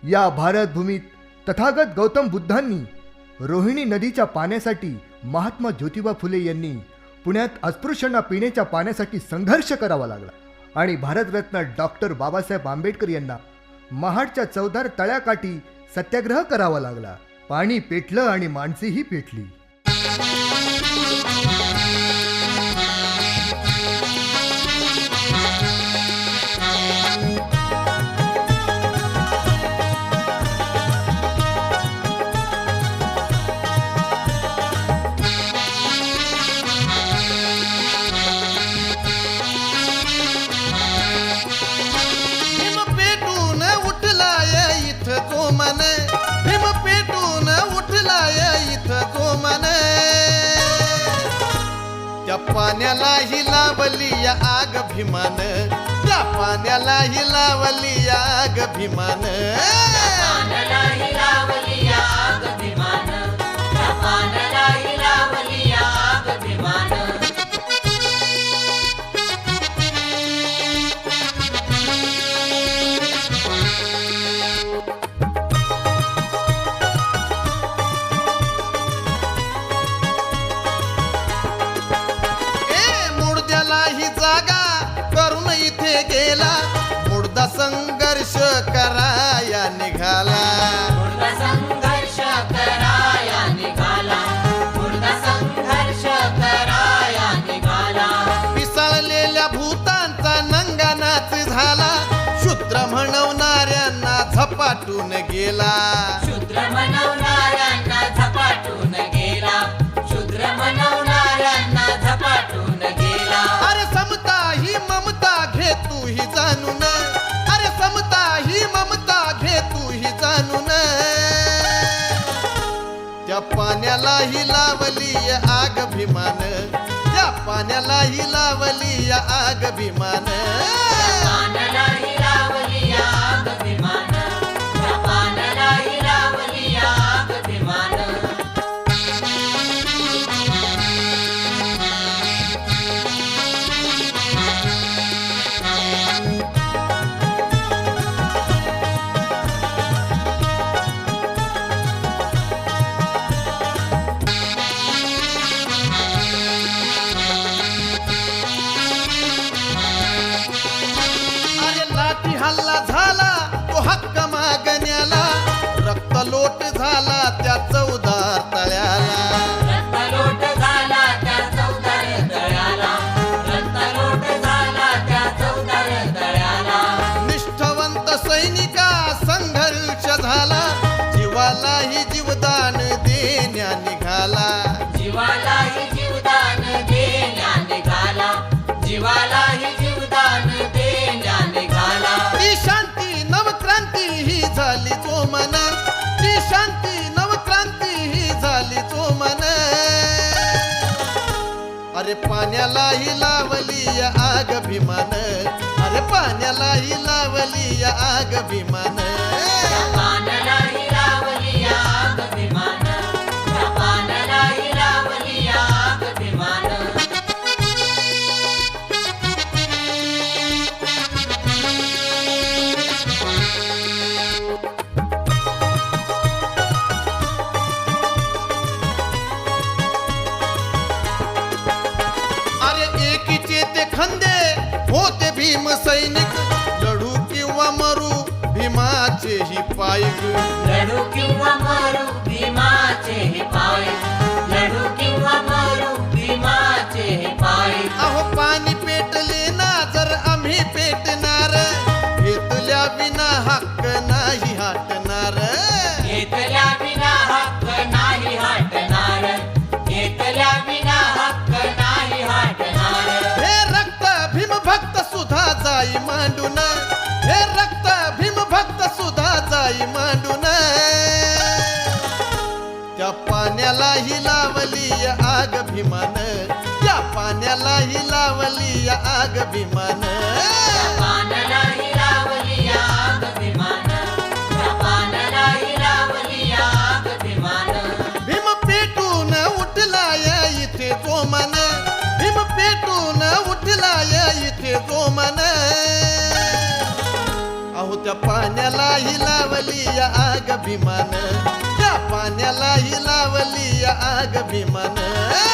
या भारत भूमीत तथागत गौतम बुद्धांनी रोहिणी नदीच्या पाण्यासाठी महात्मा ज्योतिबा फुले यांनी पुण्यात अस्पृश्यांना पिण्याच्या पाण्यासाठी संघर्ष करावा लागला आणि भारतरत्न डॉक्टर बाबासाहेब आंबेडकर यांना महाडच्या चौदार तळ्याकाठी सत्याग्रह करावा लागला. पाणी पेटलं आणि माणसेही पेटली. भीम पेटून उठलाय इथं जो मन त्या पाण्याला ही लावली या आग भीमान, त्या पाण्याला ही लावली या आग भीमान, गेला मुर्दा संघर्ष कराया निघाला, मुर्दा संघर्ष कराया निघाला, मुर्दा संघर्ष कराया निघाला. पिसाळलेल्या भूतांचा नंगानाच झाला, शूद्र म्हणवणाऱ्यांना झपाटून गेला, शूद्र म्हणवणाऱ्यांना झपाटून गेला, शूद्र म्हणवणाऱ्यांना झपाटून गेला. अरे समता ही ममता घे तू ही जाणून, अरे समता ही ममता घे तू ही जाणून, त्या पाण्याला ही लावली आग भीमान, त्या पाण्याला ही लावली आग भीमान, पाण्याला ही लावली आग भीमान, त्या पाण्याला ही लावली आग भीमान. हल्ला झाला तो हक्क मागण्याला, रक्त लोट झाला त्या चौदार तळ्याला, रक्त लोट झाला त्या चौदार तळ्याला, रक्त लोट झाला त्या चौदार तळ्याला. निष्ठावंत सैनिका संघर्ष झाला, जीवालाही जीवदान देण्या निघाला, जीवालाही जीवदान देण्या निघाला, जीवालाही जीवदान देण्या निघाला. ती शांती नवक्रांती ही झाली जो मन, ती शांती नवक्रांती ही झाली जो मन, अरे पाण्यालाही लावली आग भीमान, अरे पाण्यालाही लावली आग भीमान, पाण्यालाही लावली आग भीमान, त्या पाण्यालाही लावली आग भीमान. खंदे होते भीम सैनिक, लढू किंवा मरू भीमाचे ही पायक, लढू किंवा मरू भीमाचे हे पाय, लढू किंवा मरू भीमाचे हे पाय. अहो पाणी पेटले ना जर आम्ही पेटणार, घेतल्या विना हक्क नाही हटणार, घेतल्या विना हक्क नाही हटणार, घेतल्या विना हक्क नाही हटणार. हे रक्त भीम भक्त सुद्धा जाई मांडून, हे रक्त भीम भक्त सुद्धा जाई मांडून, त्या पाण्यालाही लावली आग भीमान, त्या पाण्यालाही लावली आग भीमान, पाण्यालाही लावली आग भीमान, त्या पाण्यालाही लावली आग भीमान. भीम पेटून उठलाय इथे जो मन, भीम पेटून उठलाय इथे जो मन, अहो त्या त्या पाण्यालाही लावली या आग भीमान, त्या पाण्यालाही लावली या आग भीमान.